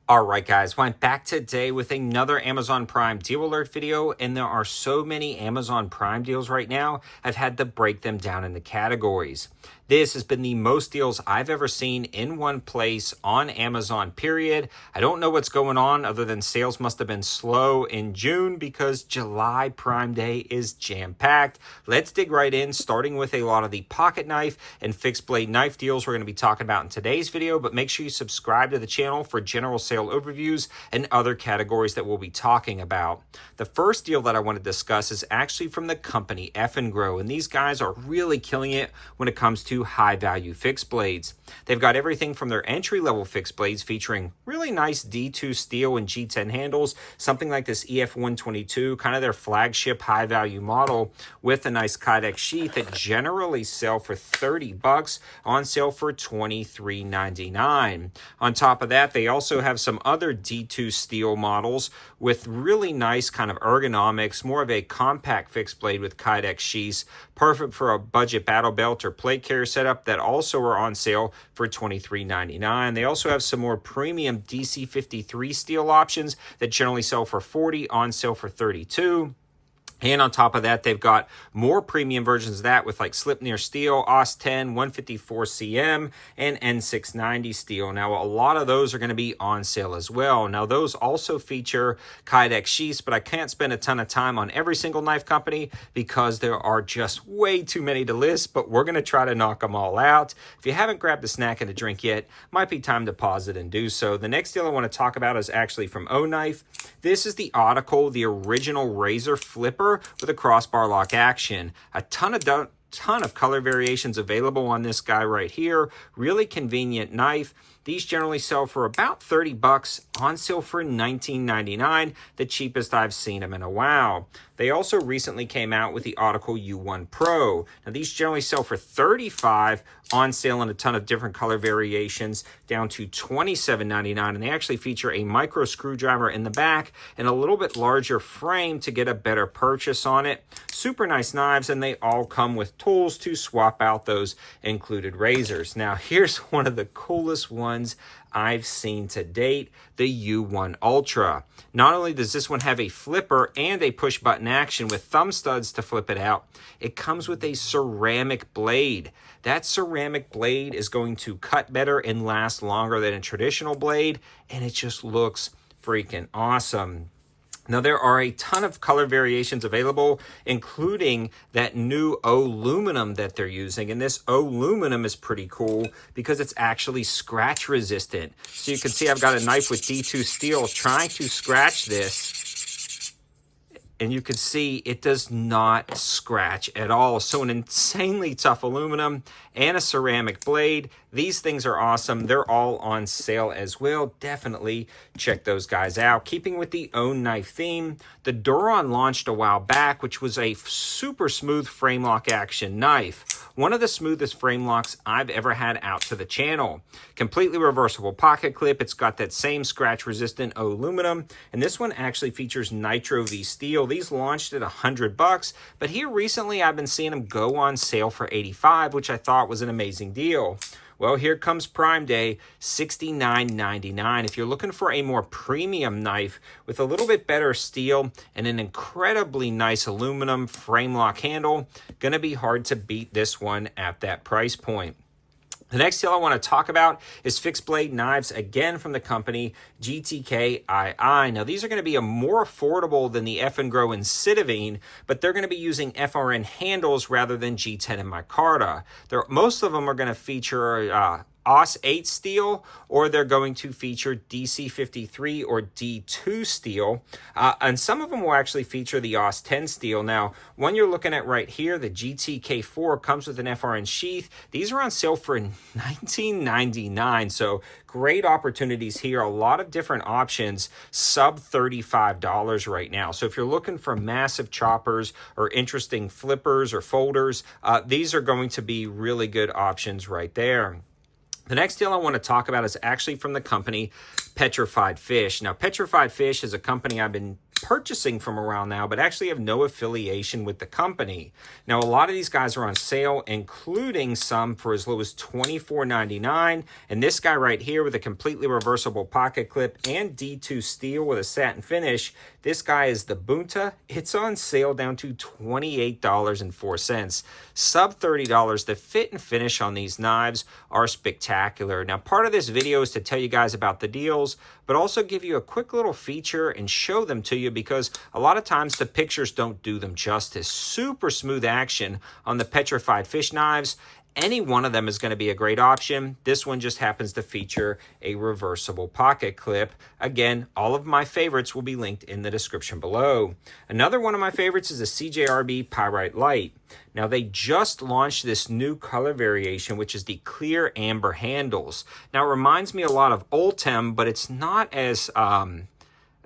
Alright guys, went back today with another Amazon Prime deal alert video, and there are so many Amazon Prime deals right now, I've had to break them down into categories. This has been the most deals I've ever seen in one place on Amazon, period. I don't know what's going on other than sales must have been slow in June because July Prime Day is jam-packed. Let's dig right in, starting with a lot of the pocket knife and fixed blade knife deals we're going to be talking about in today's video, but make sure you subscribe to the channel for general sale overviews and other categories that we'll be talking about. The first deal that I want to discuss is actually from the company Effing Grow, and these guys are really killing it when it comes to high value fixed blades. They've got everything from their entry level fixed blades featuring really nice D2 steel and G10 handles, something like this EF122, kind of their flagship high value model with a nice Kydex sheath that generally sell for $30, on sale for $23.99. On top of that, they also have some other D2 steel models with really nice kind of ergonomics, more of a compact fixed blade with Kydex sheaths, perfect for a budget battle belt or plate carrier setup that also are on sale for $23.99. They also have some more premium DC53 steel options that generally sell for $40, on sale for $32. And on top of that, they've got more premium versions of that with like slip near steel, AUS 10, 154 cm, and N690 steel. Now, a lot of those are going to be on sale as well. Now, those also feature Kydex sheaths, but I can't spend a ton of time on every single knife company because there are just way too many to list, but we're going to try to knock them all out. If you haven't grabbed a snack and a drink yet, might be time to pause it and do so. The next deal I want to talk about is actually from O Knife. This is the Autical, the original razor flipper with a crossbar lock action. A ton of color variations available on this guy right here. Really convenient knife. These generally sell for about $30, on sale for $19.99, the cheapest I've seen them in a while. They also recently came out with the Autical U1 Pro. Now these generally sell for $35, on sale in a ton of different color variations, down to $27.99, and they actually feature a micro screwdriver in the back and a little bit larger frame to get a better purchase on it. Super nice knives, and they all come with tools to swap out those included razors. Now here's one of the coolest ones I've seen to date, the U1 Ultra. Not only does this one have a flipper and a push button action with thumb studs to flip it out, it comes with a ceramic blade. That ceramic blade is going to cut better and last longer than a traditional blade, and it just looks freaking awesome. Now, there are a ton of color variations available, including that new aluminum that they're using. And this aluminum is pretty cool because it's actually scratch resistant. So you can see I've got a knife with D2 steel trying to scratch this. And you can see it does not scratch at all. So an insanely tough aluminum and a ceramic blade. These things are awesome. They're all on sale as well. Definitely check those guys out. Keeping with the own knife theme, the Duron launched a while back, which was a super smooth frame lock action knife. One of the smoothest frame locks I've ever had out to the channel. Completely reversible pocket clip. It's got that same scratch resistant aluminum. And this one actually features Nitro V steel. These launched at $100, but here recently I've been seeing them go on sale for $85, which I thought was an amazing deal. Well, here comes Prime Day, $69.99. If you're looking for a more premium knife with a little bit better steel and an incredibly nice aluminum frame lock handle, gonna be hard to beat this one at that price point. The next deal I want to talk about is fixed blade knives, again from the company GTK III. Now, these are going to be more affordable than the Effing Grow and Citavine, but they're going to be using FRN handles rather than G10 and micarta. Most of them are going to feature AUS 8 steel, or they're going to feature DC53 or D2 steel, and some of them will actually feature the AUS 10 steel. Now, one you're looking at right here, the GTK IV, comes with an FRN sheath. These are on sale for $19.99, so great opportunities here. A lot of different options, sub $35 right now. So if you're looking for massive choppers or interesting flippers or folders, these are going to be really good options right there. The next deal I want to talk about is actually from the company Petrified Fish. Now, Petrified Fish is a company I've been purchasing from around now, but actually have no affiliation with the company. Now, a lot of these guys are on sale, including some for as low as $24.99. And this guy right here with a completely reversible pocket clip and D2 steel with a satin finish, this guy is the Bunta. It's on sale down to $28.04. Sub $30. The fit and finish on these knives are spectacular. Now, part of this video is to tell you guys about the deals, but also give you a quick little feature and show them to you, because a lot of times the pictures don't do them justice. Super smooth action on the Petrified Fish knives. Any one of them is going to be a great option. This one just happens to feature a reversible pocket clip. Again, all of my favorites will be linked in the description below. Another one of my favorites is the CJRB Pyrite Light. Now, they just launched this new color variation, which is the clear amber handles. Now, it reminds me a lot of Ultem, but it's not as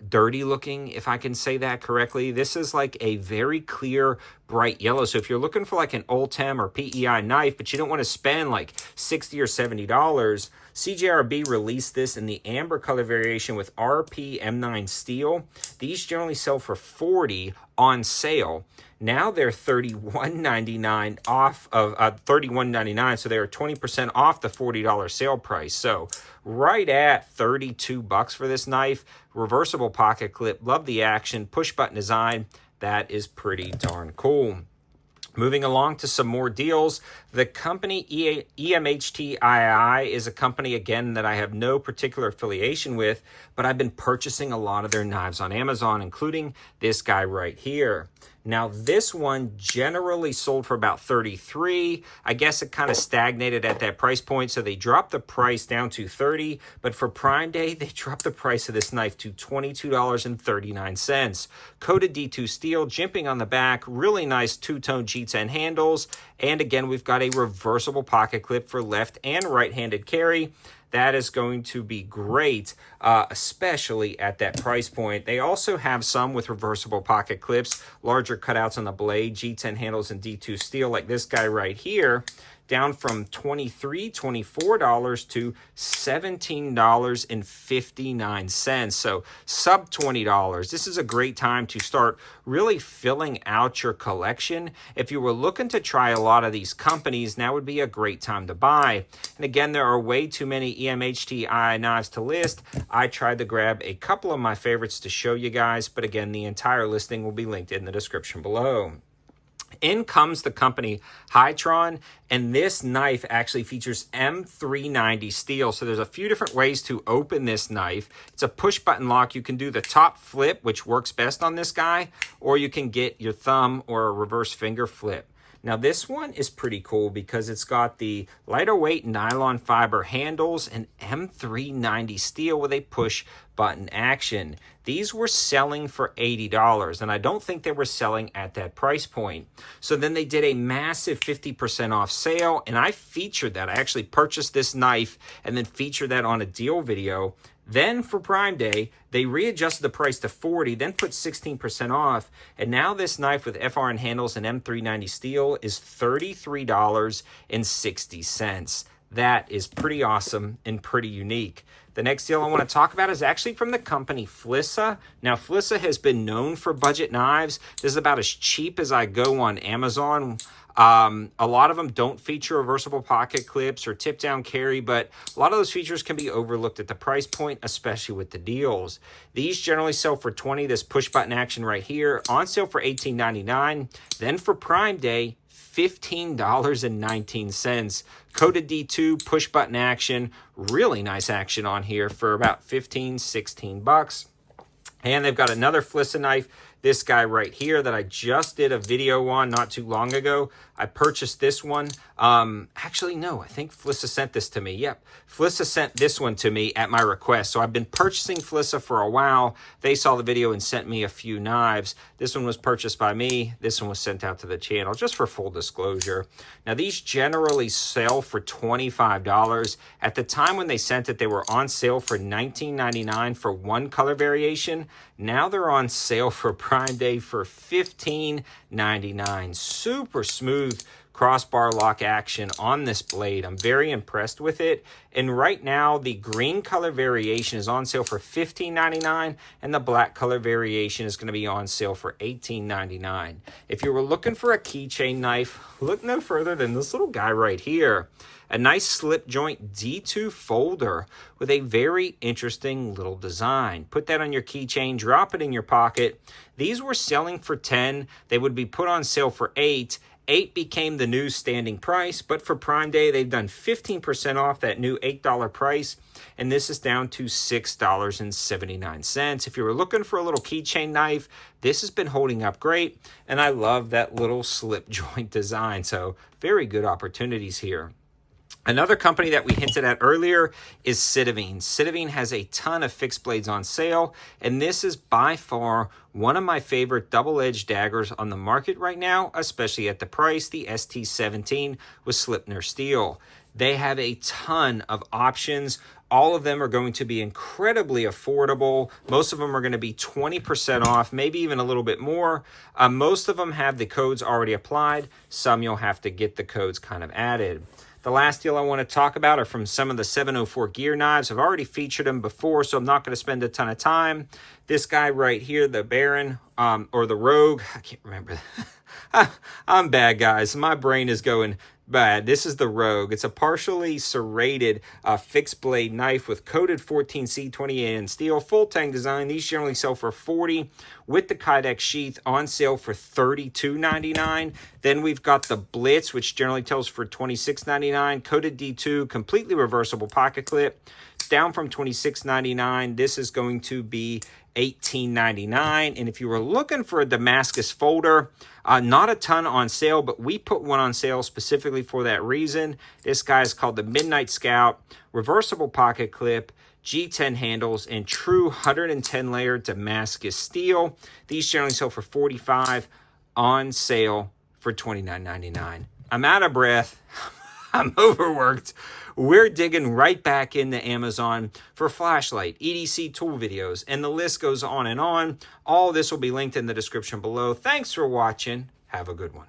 dirty looking, if I can say that correctly. This is like a very clear, bright yellow. So if you're looking for like an Ultem or PEI knife, but you don't want to spend like $60 or $70, CJRB released this in the amber color variation with RP M9 steel. These generally sell for $40 on sale. Now they're $31.99 off of $31.99, so they're 20% off the $40 sale price. So right at $32 for this knife. Reversible pocket clip. Love the action. Push button design. That is pretty darn cool. Moving along to some more deals. The company EMHTI is a company, again, that I have no particular affiliation with, but I've been purchasing a lot of their knives on Amazon, including this guy right here. Now, this one generally sold for about $33. I guess it kind of stagnated at that price point, so they dropped the price down to $30. But for Prime Day, they dropped the price of this knife to $22.39. Coated D2 steel, jimping on the back, really nice two-tone G10 handles. And again, we've got a reversible pocket clip for left and right-handed carry. That is going to be great, especially at that price point. They also have some with reversible pocket clips, larger cutouts on the blade, G10 handles, and D2 steel, like this guy right here, down from $23, $24 to $17.59. So sub $20. This is a great time to start really filling out your collection. If you were looking to try a lot of these companies, now would be a great time to buy. And again, there are way too many EMHTI knives to list. I tried to grab a couple of my favorites to show you guys, but again, the entire listing will be linked in the description below. In comes the company Hyron, and this knife actually features M390 steel. So there's a few different ways to open this knife. It's a push button lock. You can do the top flip, which works best on this guy, or you can get your thumb or a reverse finger flip. Now, this one is pretty cool because it's got the lighter weight nylon fiber handles and M390 steel with a push button action. These were selling for $80, and I don't think they were selling at that price point. So then they did a massive 50% off sale, and I featured that. I actually purchased this knife and then featured that on a deal video. Then for Prime Day, they readjusted the price to $40, then put 16% off. And now this knife with FRN handles and M390 steel is $33.60. That is pretty awesome and pretty unique. The next deal I want to talk about is actually from the company Fissa. Now, Fissa has been known for budget knives. This is about as cheap as I go on Amazon. A lot of them don't feature reversible pocket clips or tip down carry, but a lot of those features can be overlooked at the price point, especially with the deals. These generally sell for $20. This push button action right here on sale for $18.99. Then for Prime Day, $15.19. Coated D2 push button action, really nice action on here for about $15, $16. And they've got another Fissa knife, this guy right here that I just did a video on not too long ago. I purchased this one. Actually, no, I think Fissa sent this to me. Yep, Fissa sent this one to me at my request. So I've been purchasing Fissa for a while. They saw the video and sent me a few knives. This one was purchased by me. This one was sent out to the channel, just for full disclosure. Now, these generally sell for $25. At the time when they sent it, they were on sale for $19.99 for one color variation. Now they're on sale for Prime Day for $15.99. Super smooth, crossbar lock action on this blade. I'm very impressed with it. And right now, the green color variation is on sale for $15.99, and the black color variation is going to be on sale for $18.99. If you were looking for a keychain knife, look no further than this little guy right here. A nice slip joint D2 folder with a very interesting little design. Put that on your keychain, drop it in your pocket. These were selling for $10. They would be put on sale for $8. $8 became the new standing price, but for Prime Day, they've done 15% off that new $8 price, and this is down to $6.79. If you were looking for a little keychain knife, this has been holding up great, and I love that little slip joint design, so very good opportunities here. Another company that we hinted at earlier is Citavine. Citavine has a ton of fixed blades on sale, and this is by far one of my favorite double-edged daggers on the market right now, especially at the price, the ST17 with Slipner steel. They have a ton of options. All of them are going to be incredibly affordable. Most of them are going to be 20% off, maybe even a little bit more. Most of them have the codes already applied. Some you'll have to get the codes kind of added. The last deal I want to talk about are from some of the 704 gear knives. I've already featured them before, so I'm not going to spend a ton of time. This guy right here, the Baron, or the Rogue, I can't remember. I'm bad, guys. My brain is going bad. This is the Rogue. It's a partially serrated fixed blade knife with coated 14C28N steel, full tang design. These generally sell for $40 with the Kydex sheath, on sale for $32.99. Then we've got the Blitz, which generally sells for $26.99, coated D2, completely reversible pocket clip. It's down from $26.99. This is going to be $18.99. And if you were looking for a Damascus folder, not a ton on sale, but we put one on sale specifically for that reason. This guy is called the Midnight Scout, reversible pocket clip, G10 handles, and true 110 layer Damascus steel. These generally sell for $45, on sale for $29.99. I'm out of breath. I'm overworked. We're digging right back into Amazon for flashlight, EDC tool videos, and the list goes on and on. All this will be linked in the description below. Thanks for watching. Have a good one.